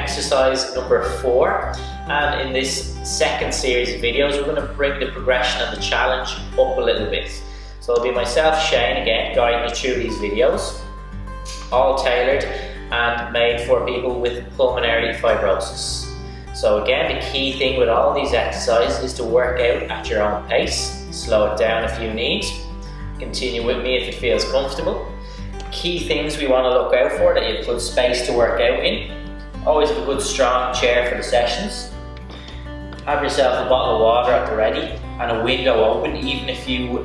exercise number 4, and in this second series of videos we're going to bring the progression and the challenge up a little bit. So it'll be myself, Shane, again guiding you through these videos, all tailored and made for people with pulmonary fibrosis. So again, the key thing with all these exercises is to work out at your own pace. Slow it down if you need. Continue with me if it feels comfortable. Key things we want to look out for: that you have good space to work out in. Always have a good strong chair for the sessions. Have yourself a bottle of water at the ready and a window open, even if you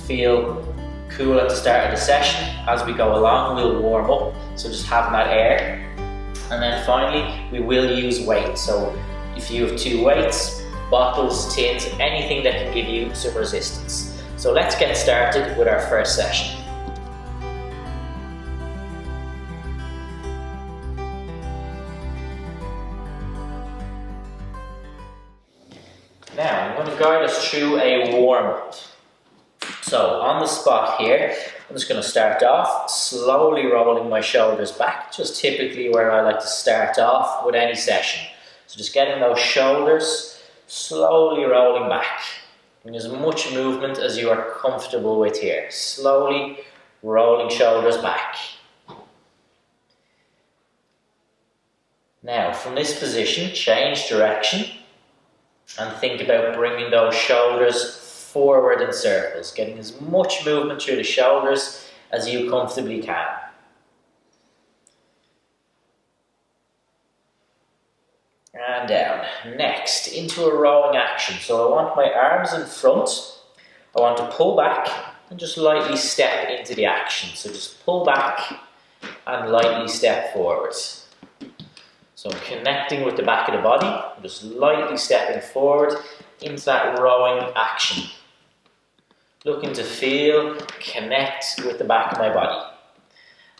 feel cool at the start of the session. As we go along, we'll warm up, so just having that air. And then finally, we will use weight. So if you have 2 weights, bottles, tins, anything that can give you some resistance. So let's get started with our first session. Now, I'm going to guide us through a warm-up. So, on the spot here, I'm just going to start off slowly rolling my shoulders back, just typically where I like to start off with any session. So just getting those shoulders slowly rolling back. And as much movement as you are comfortable with here. Slowly rolling shoulders back. Now, from this position, change direction. And think about bringing those shoulders forward in circles, getting as much movement through the shoulders as you comfortably can. And down. Next, into a rowing action. So I want my arms in front. I want to pull back and just lightly step into the action. So just pull back and lightly step forward. So I'm connecting with the back of the body, I'm just lightly stepping forward into that rowing action. Looking to feel, connect with the back of my body.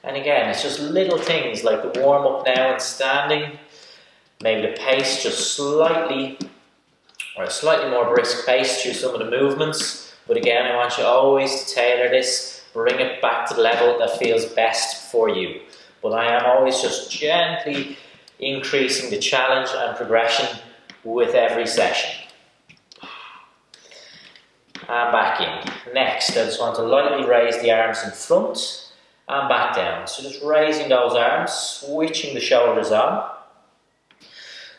And again, it's just little things like the warm up now and standing, maybe the pace just slightly, or a slightly more brisk pace through some of the movements. But again, I want you always to tailor this, bring it back to the level that feels best for you. But I am always just gently increasing the challenge and progression with every session. And back in. Next, I just want to lightly raise the arms in front and back down. So just raising those arms, switching the shoulders on.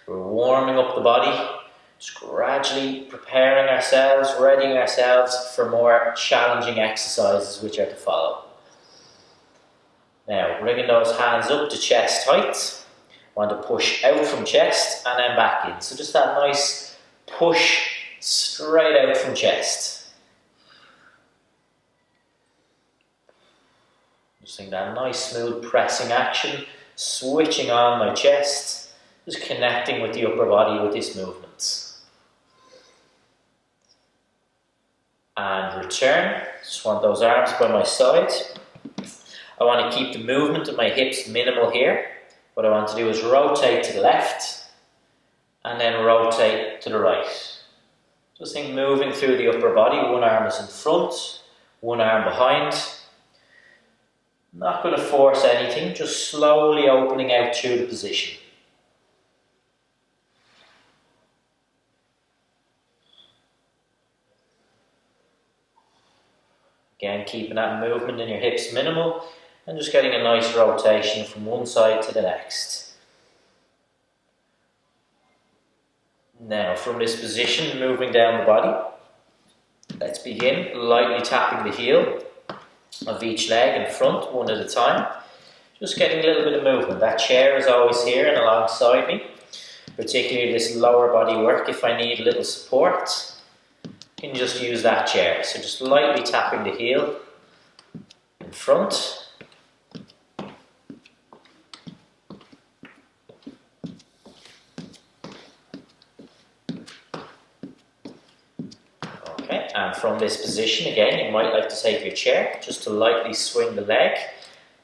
We're warming up the body, just gradually preparing ourselves, readying ourselves for more challenging exercises which are to follow. Now, bringing those hands up to chest height. Want to push out from chest and then back in. So just that nice push straight out from chest. Just doing that nice smooth pressing action, switching on my chest, just connecting with the upper body with this movement. And return. Just want those arms by my side. I want to keep the movement of my hips minimal here. What I want to do is rotate to the left and then rotate to the right. Just think moving through the upper body. One arm is in front, one arm behind. Not going to force anything, just slowly opening out through the position. Again, keeping that movement in your hips minimal. And just getting a nice rotation from one side to the next. Now, from this position, moving down the body, let's begin lightly tapping the heel of each leg in front, one at a time. Just getting a little bit of movement. That chair is always here and alongside me, particularly this lower body work. If I need a little support, I can just use that chair. So just lightly tapping the heel in front. And from this position, again, you might like to take your chair just to lightly swing the leg.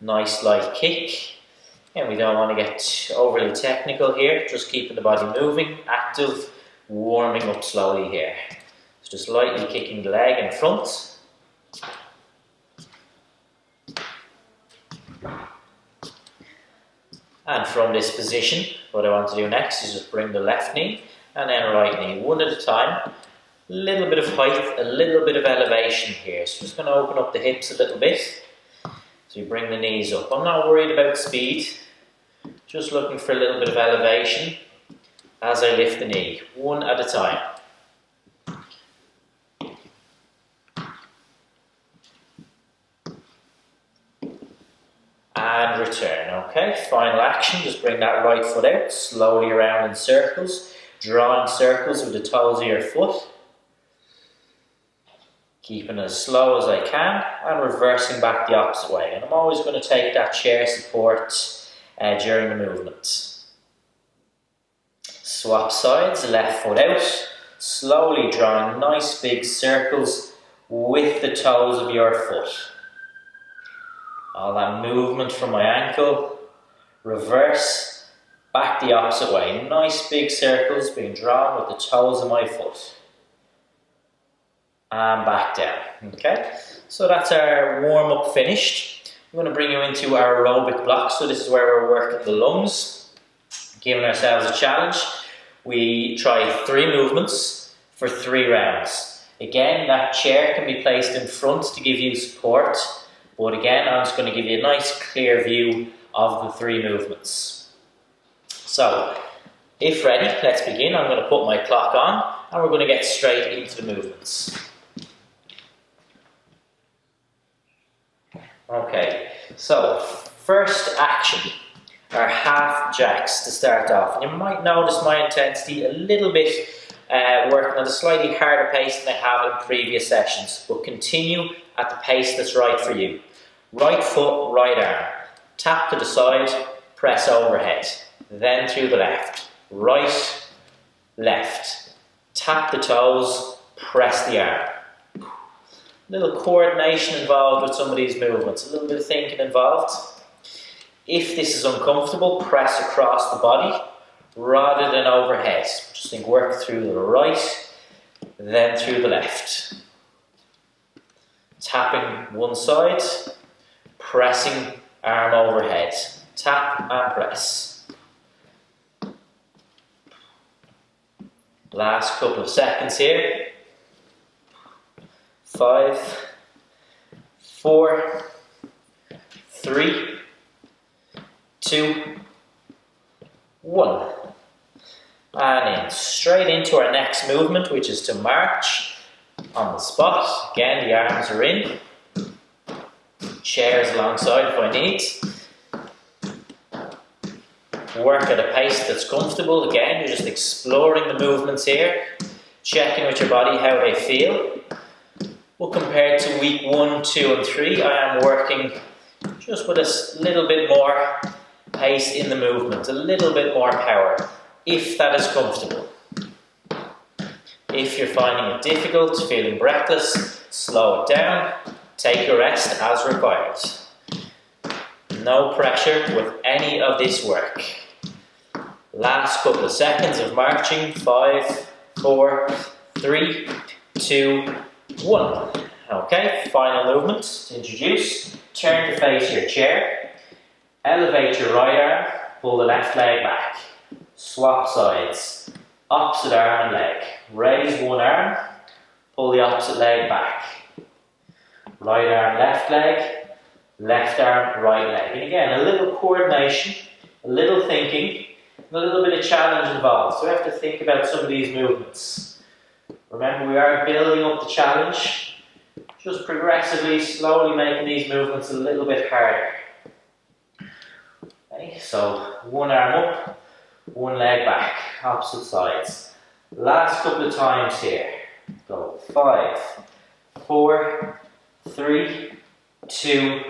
Nice light kick. And we don't want to get overly technical here, just keeping the body moving, active, warming up slowly here. So just lightly kicking the leg in front. And from this position, what I want to do next is just bring the left knee and then right knee, one at a time. A little bit of height, a little bit of elevation here. So just going to open up the hips a little bit. So you bring the knees up. I'm not worried about speed, just looking for a little bit of elevation as I lift the knee, one at a time. And return, okay? Final action, just bring that right foot out, slowly around in circles, drawing circles with the toes of your foot. Keeping it as slow as I can and reversing back the opposite way. And I'm always going to take that chair support during the movement. Swap sides, left foot out, slowly drawing nice big circles with the toes of your foot. All that movement from my ankle, reverse, back the opposite way. Nice big circles being drawn with the toes of my foot. And back down, okay? So that's our warm-up finished. I'm going to bring you into our aerobic block. So this is where we're working the lungs, giving ourselves a challenge. We try 3 movements for 3 rounds. Again, that chair can be placed in front to give you support. But again, I'm just going to give you a nice clear view of the 3 movements. So, if ready, let's begin. I'm going to put my clock on and we're going to get straight into the movements. Okay, so first action are half jacks to start off. And you might notice my intensity a little bit working at a slightly harder pace than I have in previous sessions. But continue at the pace that's right for you. Right foot, right arm. Tap to the side, press overhead. Then through the left. Right, left. Tap the toes, press the arm. Little coordination involved with some of these movements. A little bit of thinking involved. If this is uncomfortable, press across the body rather than overhead. Just think work through the right, then through the left. Tapping one side. Pressing arm overhead. Tap and press. Last couple of seconds here. 5, 4, 3, 2, 1. And in. Straight into our next movement, which is to march on the spot. Again, the arms are in. Chairs alongside if I need. Work at a pace that's comfortable. Again, you're just exploring the movements here, checking with your body how they feel. Well, compared to week 1, 2 and 3, I am working just with a little bit more pace in the movement, a little bit more power, if that is comfortable. If you're finding it difficult, feeling breathless, slow it down. Take a rest as required. No pressure with any of this work. Last couple of seconds of marching. 5, 4, 3, 2, 1. Okay, final movement to introduce. Turn to face your chair. Elevate your right arm. Pull the left leg back. Swap sides. Opposite arm and leg. Raise one arm. Pull the opposite leg back. Right arm, left leg, left arm, right leg. And again, a little coordination, a little thinking, and a little bit of challenge involved. So we have to think about some of these movements. Remember, we are building up the challenge, just progressively, slowly making these movements a little bit harder. Okay, so one arm up, one leg back, opposite sides. Last couple of times here. Go 5, 4, 3, 2,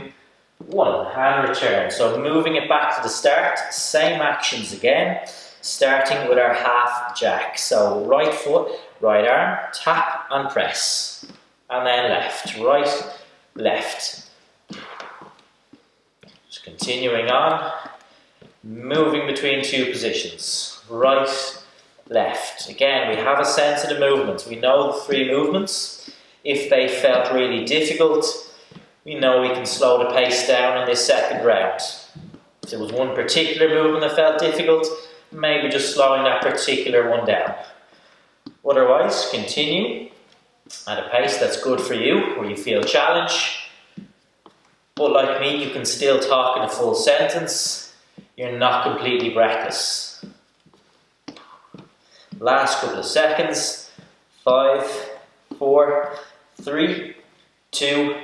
1, and return. So moving it back to the start, same actions again, starting with our half jack. So right foot, right arm, tap and press. And then left, right, left. Just continuing on, moving between 2 positions. Right, left. Again, we have a sense of the movements. We know the 3 movements. If they felt really difficult, we know we can slow the pace down in this second round. If there was one particular movement that felt difficult, maybe just slowing that particular one down. Otherwise, continue at a pace that's good for you, where you feel challenge. But like me, you can still talk in a full sentence. You're not completely breathless. Last couple of seconds. 5, 4, 3, 2,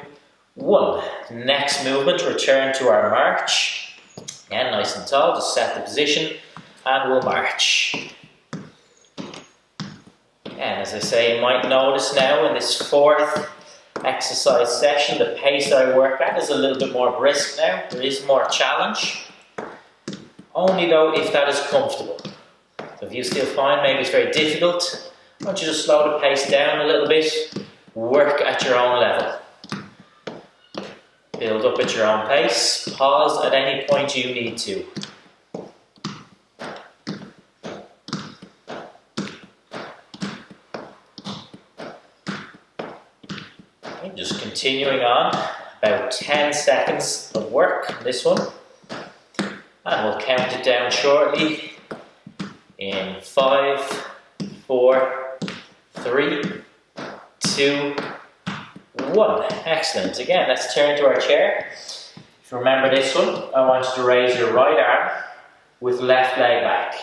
1. Next movement, return to our march. Again, nice and tall, just set the position and we'll march. And as I say, you might notice now in this 4th exercise session, the pace I work at is a little bit more brisk now. There is more challenge. Only though if that is comfortable. So if you still find maybe it's very difficult, why don't you just slow the pace down a little bit, work at your own level. Build up at your own pace, pause at any point you need to. Okay, just continuing on, about 10 seconds of work on this one. And we'll count it down shortly in 5, 4, 3, 2, 1. Excellent. Again, let's turn to our chair. If you remember this one, I want you to raise your right arm with left leg back.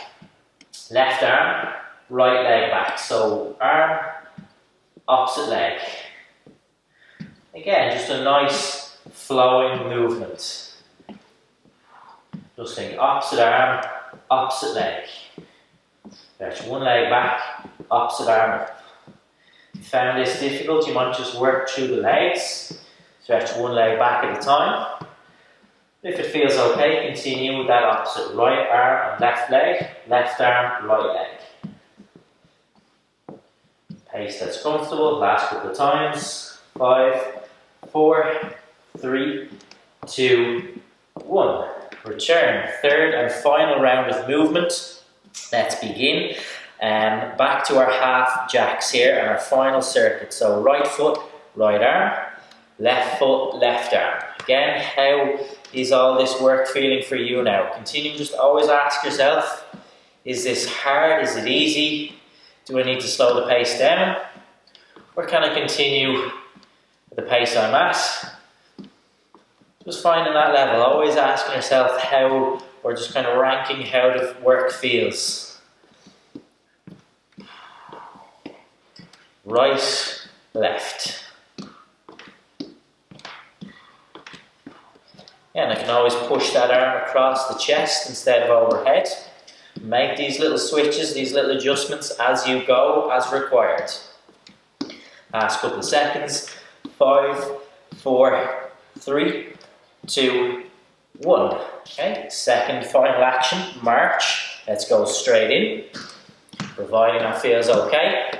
Left arm, right leg back. So arm, opposite leg. Again, just a nice flowing movement. Just think opposite arm, opposite leg. Stretch one leg back, opposite arm up. If you found this difficult, you might just work through the legs. Stretch one leg back at a time. If it feels okay, continue with that opposite. Right arm and left leg, left arm, right leg. Pace that's comfortable, last couple of times. 5, 4, 3, 2, 1. Return, 3rd and final round of movement. Let's begin. Back to our half jacks here and our final circuit. So right foot, right arm, left foot, left arm. Again, how is all this work feeling for you now? Continue, just always ask yourself, is this hard? Is it easy? Do I need to slow the pace down? Or can I continue at the pace I'm at? Just finding that level, always asking yourself how, or just kind of ranking how the work feels. Right, left. Yeah, and I can always push that arm across the chest instead of overhead. Make these little switches, these little adjustments as you go, as required. Last couple of seconds. 5, 4, 3, 2, 1. Okay, second final action, march. Let's go straight in, providing that feels okay.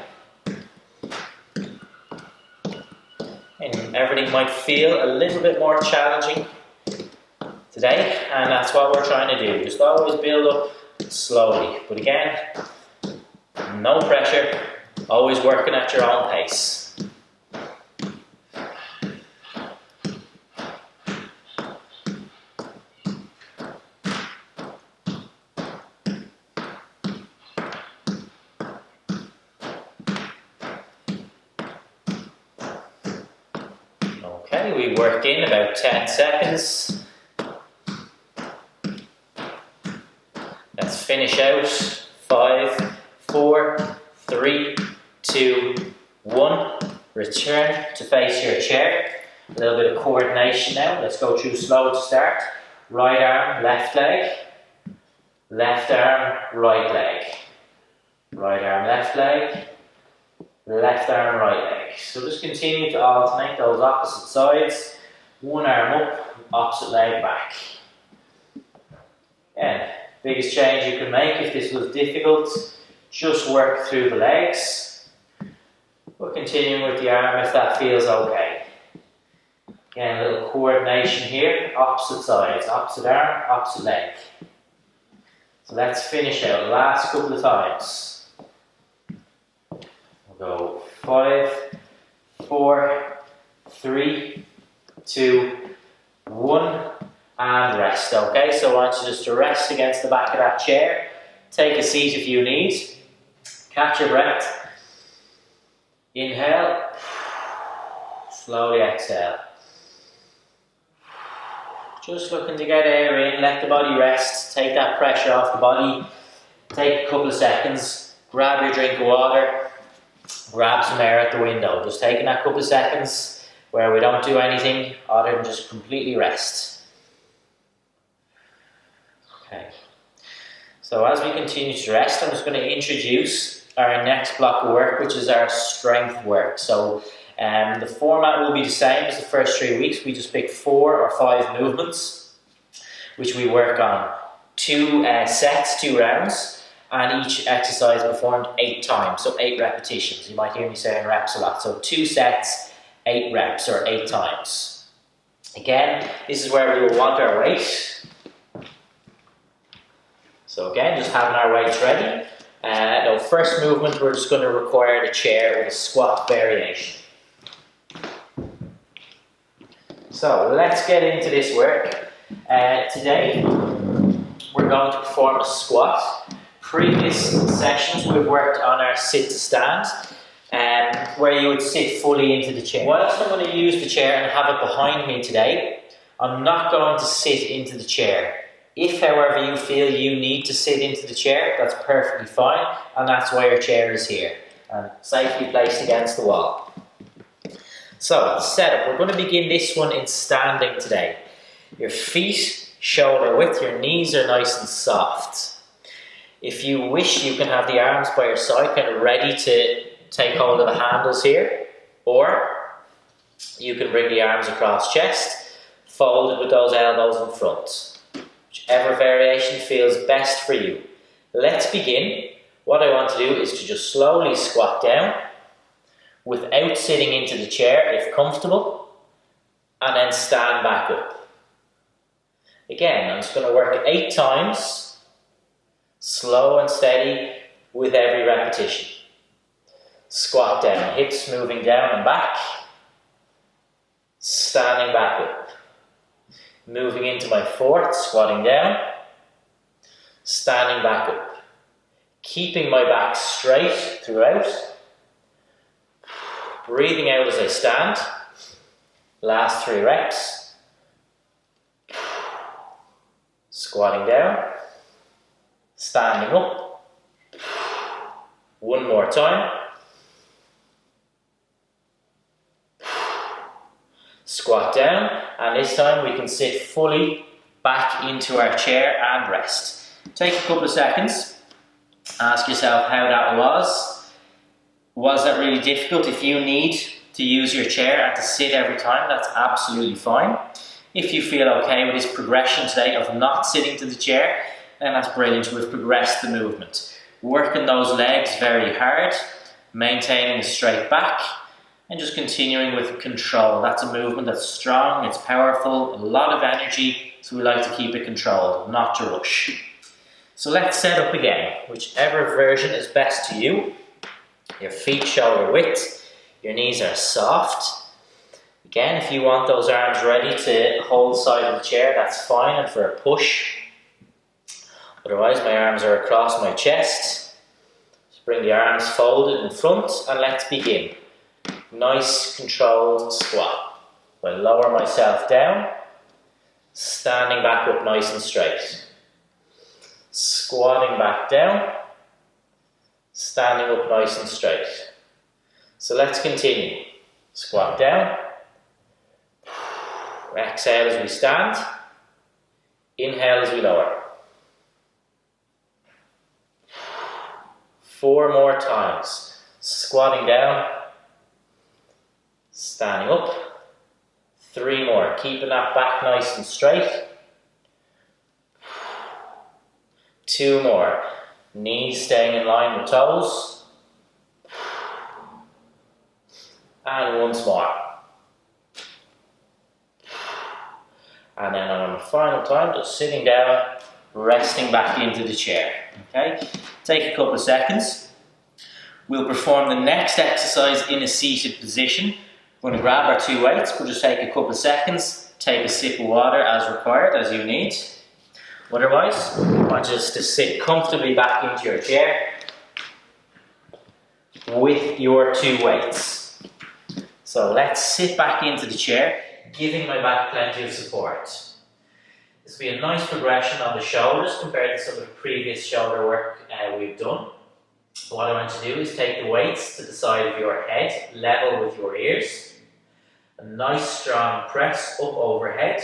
And everything might feel a little bit more challenging today, and that's what we're trying to do. Just always build up slowly. But again, no pressure, always working at your own pace. Okay, we work in about 10 seconds. Let's finish out. 5, 4, 3, 2, 1. Return to face your chair. A little bit of coordination now. Let's go through slow to start. Right arm, left leg. Left arm, right leg. Right arm, left leg. Left arm, right leg. So just continue to alternate those opposite sides. One arm up, opposite leg back. Again, biggest change you can make if this was difficult, just work through the legs. We're continuing with the arm if that feels okay. Again, a little coordination here, opposite sides, opposite arm, opposite leg. So let's finish out, last couple of times. We'll go 5, 4, 3, 2, 1, and rest, okay? So I want you just to rest against the back of that chair. Take a seat if you need. Catch your breath. Inhale. Slowly exhale. Just looking to get air in, let the body rest, take that pressure off the body. Take a couple of seconds, grab your drink of water, grab some air at the window. Just taking that couple of seconds where we don't do anything other than just completely rest. Okay. So as we continue to rest, I'm just going to introduce our next block of work, which is our strength work. So the format will be the same as the first 3 weeks. We just pick 4 or 5 movements, which we work on 2 sets, 2 rounds, and each exercise performed 8 times, so 8 repetitions. You might hear me saying reps a lot. So 2 sets, 8 reps, or 8 times. Again, this is where we will want our weight. So again, just having our weights ready. Now, first movement, we're just going to require the chair with a squat variation. So let's get into this work. Today, we're going to perform a squat. Previous sessions, we've worked on our sit to stand, where you would sit fully into the chair. Whilst I'm going to use the chair and have it behind me today, I'm not going to sit into the chair. If, however, you feel you need to sit into the chair, that's perfectly fine, and that's why your chair is here, and safely placed against the wall. So, setup. We're going to begin this one in standing today. Your feet shoulder width, your knees are nice and soft. If you wish, you can have the arms by your side, kind of ready to take hold of the handles here, or you can bring the arms across chest, folded with those elbows in front. Whichever variation feels best for you. Let's begin. What I want to do is to just slowly squat down without sitting into the chair if comfortable, and then stand back up. Again, I'm just going to work 8 times, slow and steady with every repetition. Squat down, hips moving down and back, standing back up. Moving into my 4th, squatting down, standing back up. Keeping my back straight throughout. Breathing out as I stand. Last 3 reps. Squatting down, standing up. 1 more time. Squat down, and this time we can sit fully back into our chair and rest. Take a couple of seconds, ask yourself how that was. Was that really difficult? If you need to use your chair and to sit every time, that's absolutely fine. If you feel okay with this progression today of not sitting to the chair, then that's brilliant. We've progressed the movement. Working those legs very hard, maintaining a straight back, and just continuing with control. That's a movement that's strong, it's powerful, a lot of energy, so we like to keep it controlled, not to rush. So let's set up again, whichever version is best to you. Your feet shoulder width, your knees are soft. Again, if you want those arms ready to hold side of the chair, that's fine, and for a push. Otherwise, my arms are across my chest. Just bring the arms folded in front, and let's begin. Nice controlled squat. I lower myself down, standing back up nice and straight. Squatting back down, standing up nice and straight. So let's continue. Squat down. Exhale as we stand. Inhale as we lower. 4 more times. Squatting down. Standing up. 3 more. Keeping that back nice and straight. 2 more. Knees staying in line with toes. And once more. And then on the final time, just sitting down, resting back into the chair. Okay? Take a couple of seconds. We'll perform the next exercise in a seated position. We're going to grab our 2 weights. We'll just take a couple of seconds take a sip of water as required, as you need. Otherwise, I want you just to sit comfortably back into your chair with your 2 weights. So let's sit back into the chair, giving my back plenty of support. This will be a nice progression on the shoulders compared to some of the previous shoulder work we've done. What I want to do is take the weights to the side of your head, level with your ears. A nice strong press up overhead.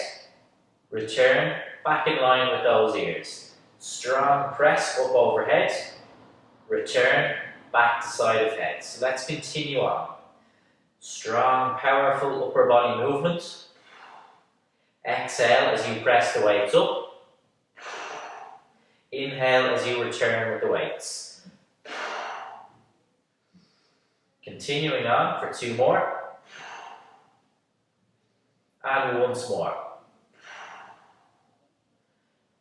Return back in line with those ears. Strong press up overhead. Return back to side of head. So let's continue on. Strong, powerful upper body movement. Exhale as you press the weights up. Inhale as you return with the weights. Continuing on for 2 more. And once more.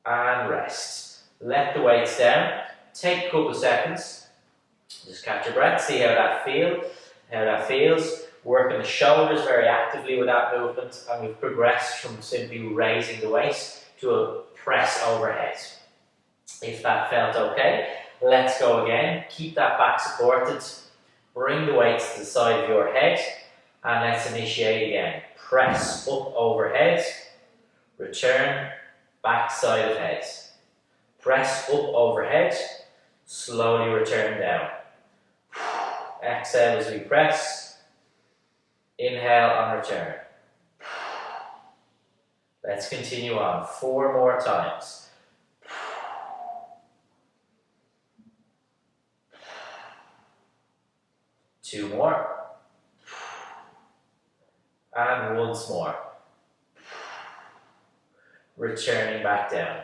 And rest. Let the weights down. Take a couple of seconds. Just catch your breath. See how that feels. Working the shoulders very actively with that movement, and we've progressed from simply raising the waist to a press overhead. If that felt okay, let's go again. Keep that back supported. Bring the weights to the side of your head, and let's initiate again. Press up overhead, return back side of head. Press up overhead, slowly return down. Exhale as we press. Inhale and return. Let's continue on. 4 more times. Two more. And once more. Returning back down.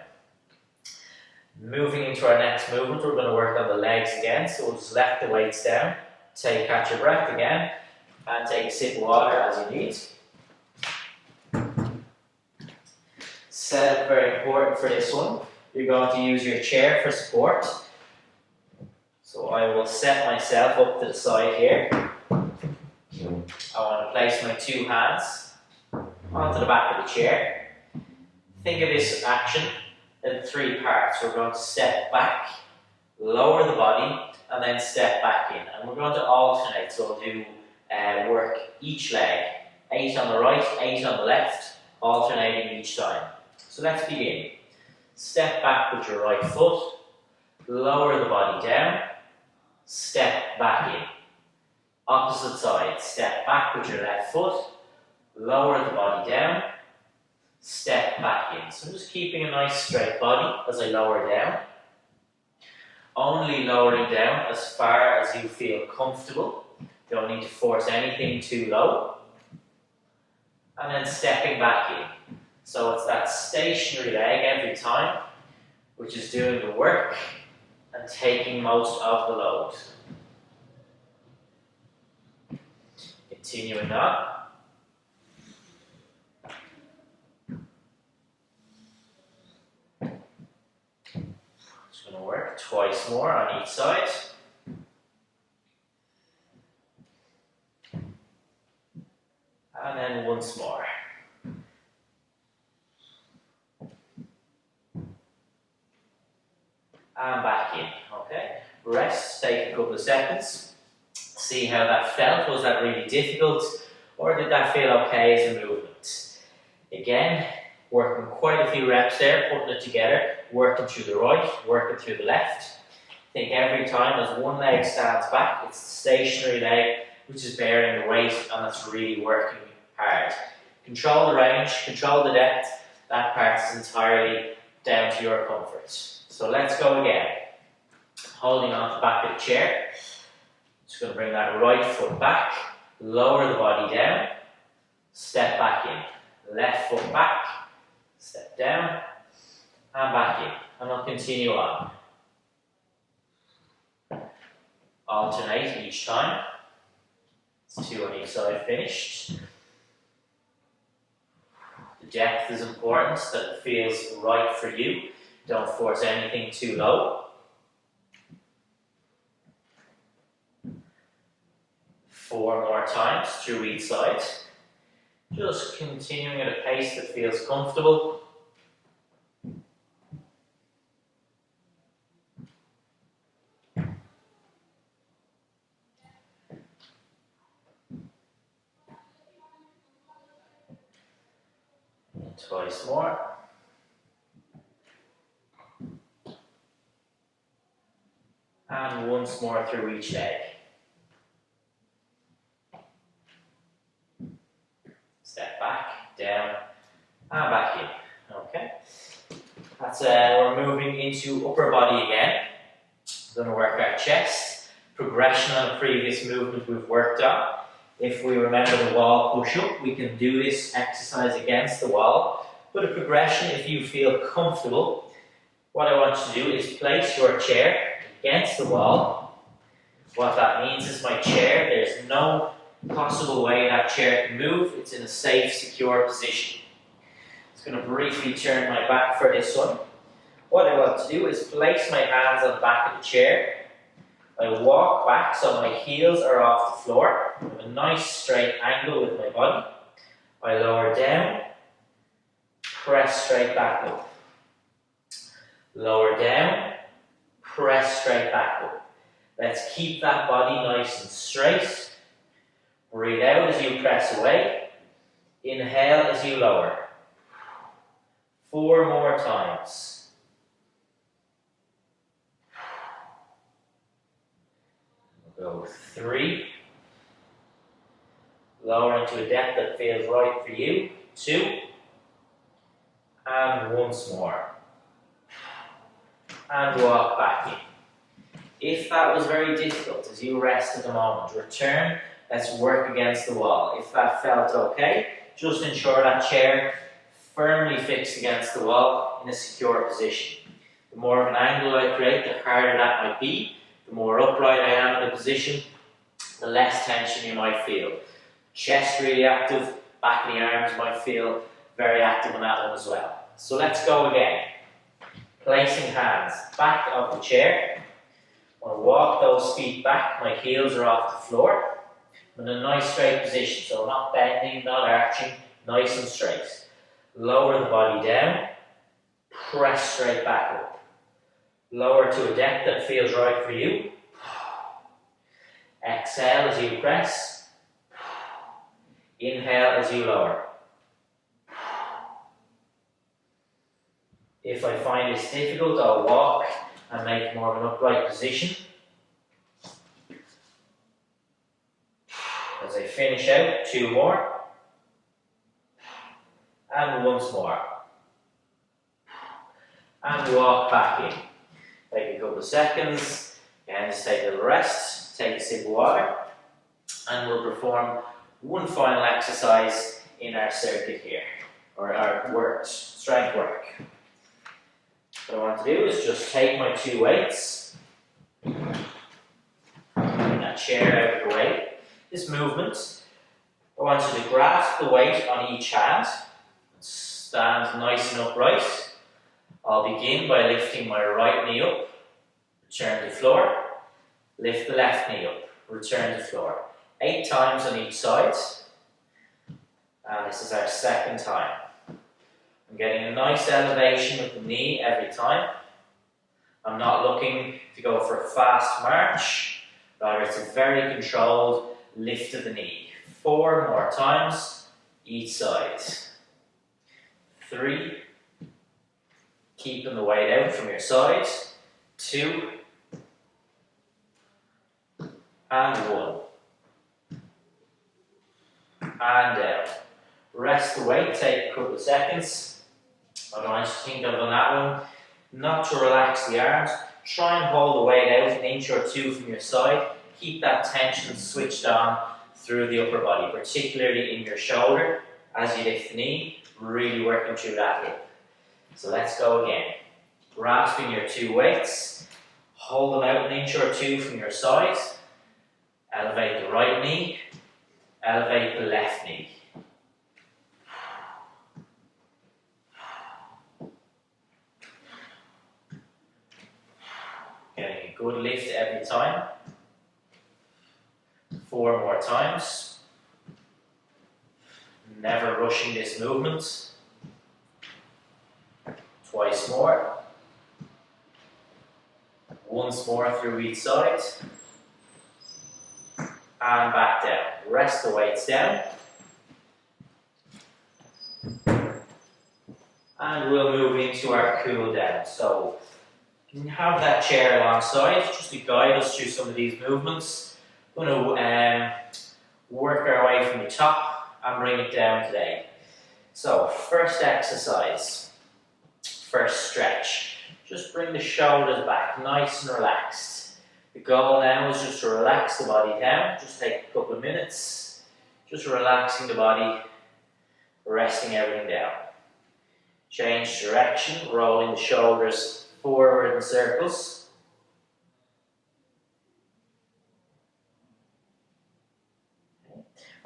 Moving into our next movement, we're going to work on the legs again. So we'll just let the weights down. Catch your breath again. And take a sip of water as you need. Setup very important for this one. You're going to use your chair for support. So I will set myself up to the side here. I want to place my 2 hands onto the back of the chair. Think of this action in 3 parts. We're going to step back, lower the body, and then step back in. And we're going to alternate, so we'll do work each leg. 8 on the right, 8 on the left, alternating each time. So let's begin. Step back with your right foot, lower the body down, step back in. Opposite side, step back with your left foot, lower the body down, step back in. So I'm just keeping a nice straight body as I lower down. Only lowering down as far as you feel comfortable. Don't need to force anything too low. And then stepping back in. So it's that stationary leg every time, which is doing the work and taking most of the load. Continuing on. Just going to work twice more on each side. And then once more. And back in, okay? Rest, take a couple of seconds. See how that felt. Was that really difficult? Or did that feel okay as a movement? Again, working quite a few reps there, putting it together, working through the right, working through the left. I think every time as one leg stands back, it's the stationary leg which is bearing the weight, and that's really working hard. Control the range, control the depth. That part is entirely down to your comfort. So let's go again. Holding on to the back of the chair. Just going to bring that right foot back, lower the body down, step back in. Left foot back, step down, and back in. And I'll continue on. Alternate each time. It's 2 on each side finished. The depth is important, that it feels right for you. Don't force anything too low. 4 more times through each side. Just continuing at a pace that feels comfortable. Twice more. And once more through each leg. Step back, down, and back in. Okay. That's we're moving into upper body again. We're going to work our chest. Progression on a previous movement we've worked on. If we remember the wall push-up, we can do this exercise against the wall. But a progression, if you feel comfortable, what I want you to do is place your chair against the wall. What that means is my chair, there's no possible way that chair can move. It's in a safe, secure position. I'm just going to briefly turn my back for this one. What I want to do is place my hands on the back of the chair. I walk back so my heels are off the floor. I have a nice straight angle with my body. I lower down, press straight back up. Lower down, press straight back up. Let's keep that body nice and straight. Breathe out as you press away. Inhale as you lower. 4 more times. Go 3. Lower into a depth that feels right for you. 2. And once more. And walk back in. If that was very difficult as you rest at the moment, return. Let's work against the wall. If that felt okay, just ensure that chair firmly fixed against the wall in a secure position. The more of an angle I create, the harder that might be. The more upright I am in the position, the less tension you might feel. Chest really active, back of the arms might feel very active on that one as well. So let's go again. Placing hands back of the chair. I want to walk those feet back, my heels are off the floor. I'm in a nice straight position, so not bending, not arching, nice and straight. Lower the body down, press straight back up. Lower to a depth that feels right for you. Exhale as you press. Inhale as you lower. If I find this difficult, I'll walk and make more of an upright position. As I finish out, 2 more. And once more. And walk back in. Take a couple of seconds, and just take a little rest, take a sip of water, and we'll perform one final exercise in our circuit here, or our work, strength work. What I want to do is just take my 2 weights, bring that chair out of the way. This movement, I want you to grasp the weight on each hand, stand nice and upright. I'll begin by lifting my right knee up, return to the floor, lift the left knee up, return to the floor. 8 times on each side, and this is our second time. I'm getting a nice elevation of the knee every time. I'm not looking to go for a fast march, rather it's a very controlled lift of the knee. 4 more times each side. 3. Keeping the weight out from your side. 2. And 1. And down. Rest the weight, take a couple of seconds. I want you to think of on that one, not to relax the arms. Try and hold the weight out an inch or 2 from your side. Keep that tension switched on through the upper body, particularly in your shoulder as you lift the knee, really working through that hip. So let's go again. Grasping your 2 weights, hold them out an inch or 2 from your side. Elevate the right knee, elevate the left knee. Getting a good lift every time. 4 more times. Never rushing this movement. Twice more. Once more through each side. And back down. Rest the weights down. And we'll move into our cool down. So you can have that chair alongside just to guide us through some of these movements. We're going to work our way from the top and bring it down today. So first exercise, first stretch. Just bring the shoulders back, nice and relaxed. The goal now is just to relax the body down. Just take a couple of minutes, just relaxing the body, resting everything down. Change direction, rolling the shoulders forward in circles.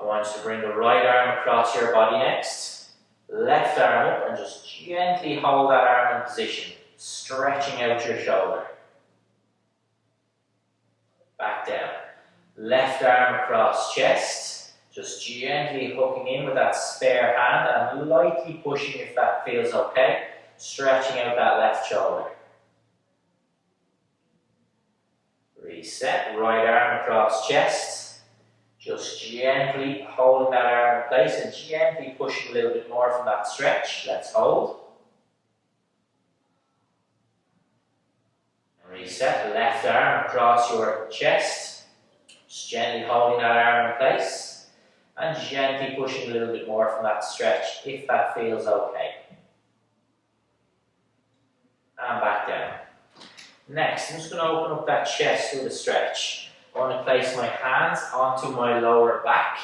I want you to bring the right arm across your body next. Left arm up and just gently hold that arm in position, stretching out your shoulder. Back down. Left arm across chest. Just gently hooking in with that spare hand and lightly pushing if that feels okay. Stretching out that left shoulder. Reset. Right arm across chest. Just gently holding that arm in place and gently pushing a little bit more from that stretch. Let's hold. Reset. Left arm across your chest. Just gently holding that arm in place. And gently pushing a little bit more from that stretch if that feels okay. And back down. Next, I'm just going to open up that chest with a stretch. I want to place my hands onto my lower back.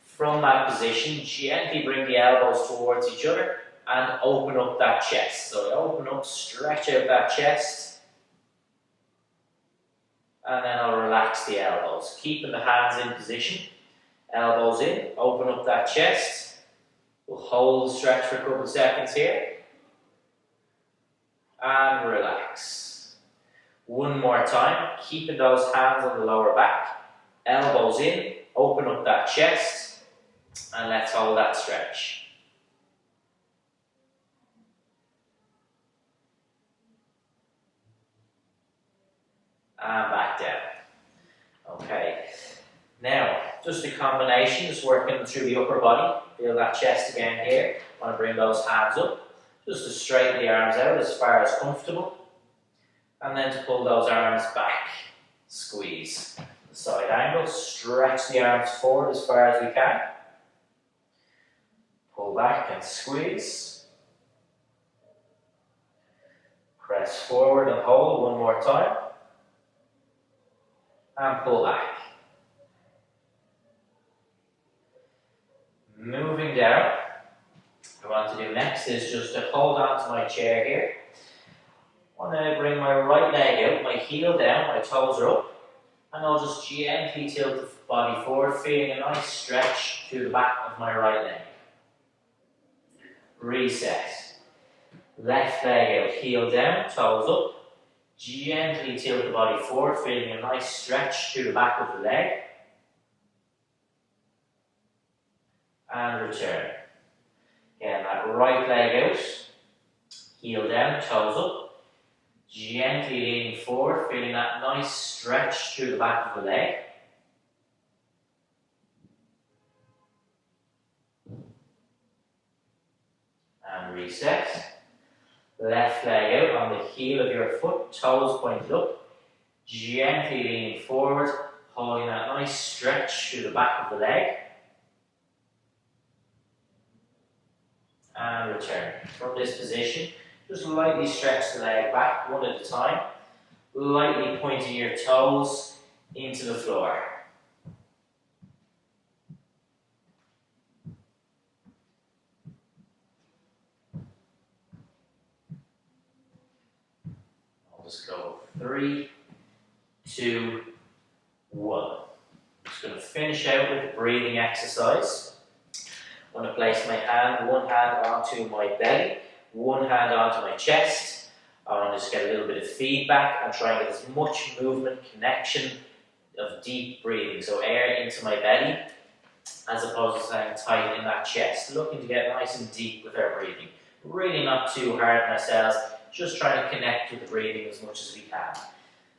From that position, gently bring the elbows towards each other and open up that chest. So I open up, stretch out that chest. And then I'll relax the elbows, keeping the hands in position. Elbows in, open up that chest. We'll hold the stretch for a couple of seconds here. And relax. One more time, keeping those hands on the lower back. Elbows in, open up that chest. And let's hold that stretch. And back down. Okay. Now, just a combination, just working through the upper body. Feel that chest again here. Want to bring those hands up. Just to straighten the arms out as far as comfortable. And then to pull those arms back. Squeeze. Side angle. Stretch the arms forward as far as we can. Pull back and squeeze. Press forward and hold one more time. And pull back. Moving down, what I want to do next is just to hold on to my chair here. I want to bring my right leg out, my heel down, my toes are up, and I'll just gently tilt the body forward, feeling a nice stretch through the back of my right leg. Reset. Left leg out, heel down, toes up, gently tilt the body forward, feeling a nice stretch through the back of the leg. And return. Again, that right leg out, heel down, toes up, gently leaning forward, feeling that nice stretch through the back of the leg. And reset. Left leg out on the heel of your foot, toes pointed up, gently leaning forward, holding that nice stretch through the back of the leg. And return. From this position, just lightly stretch the leg back one at a time, lightly pointing your toes into the floor. I'll just go 3, 2, 1. I'm just going to finish out with the breathing exercise. I'm going to place my hand, one hand onto my belly, one hand onto my chest. I want to just get a little bit of feedback and try and get as much movement, connection of deep breathing. So air into my belly as opposed to staying tight in that chest, looking to get nice and deep with our breathing. Really not too hard on ourselves, just trying to connect with the breathing as much as we can.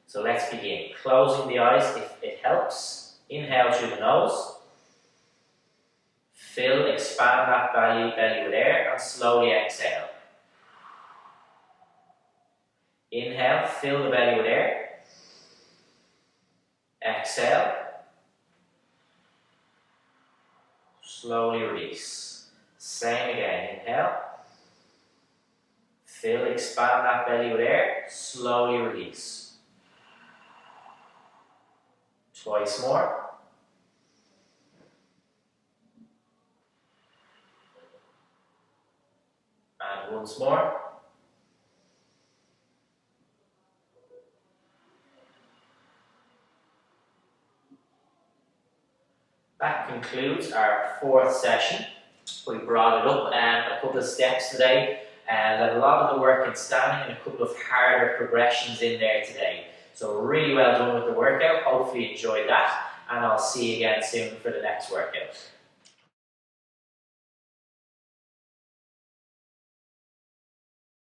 So let's begin. Closing the eyes if it helps. Inhale through the nose. Fill, expand that belly with air, and slowly exhale. Inhale, fill the belly with air. Exhale. Slowly release. Same again. Inhale. Fill, expand that belly with air. Slowly release. Twice more. And once more. That concludes our fourth session. We brought it up a couple of steps today and had a lot of the work in standing and a couple of harder progressions in there today. So really well done with the workout. Hopefully you enjoyed that, and I'll see you again soon for the next workout.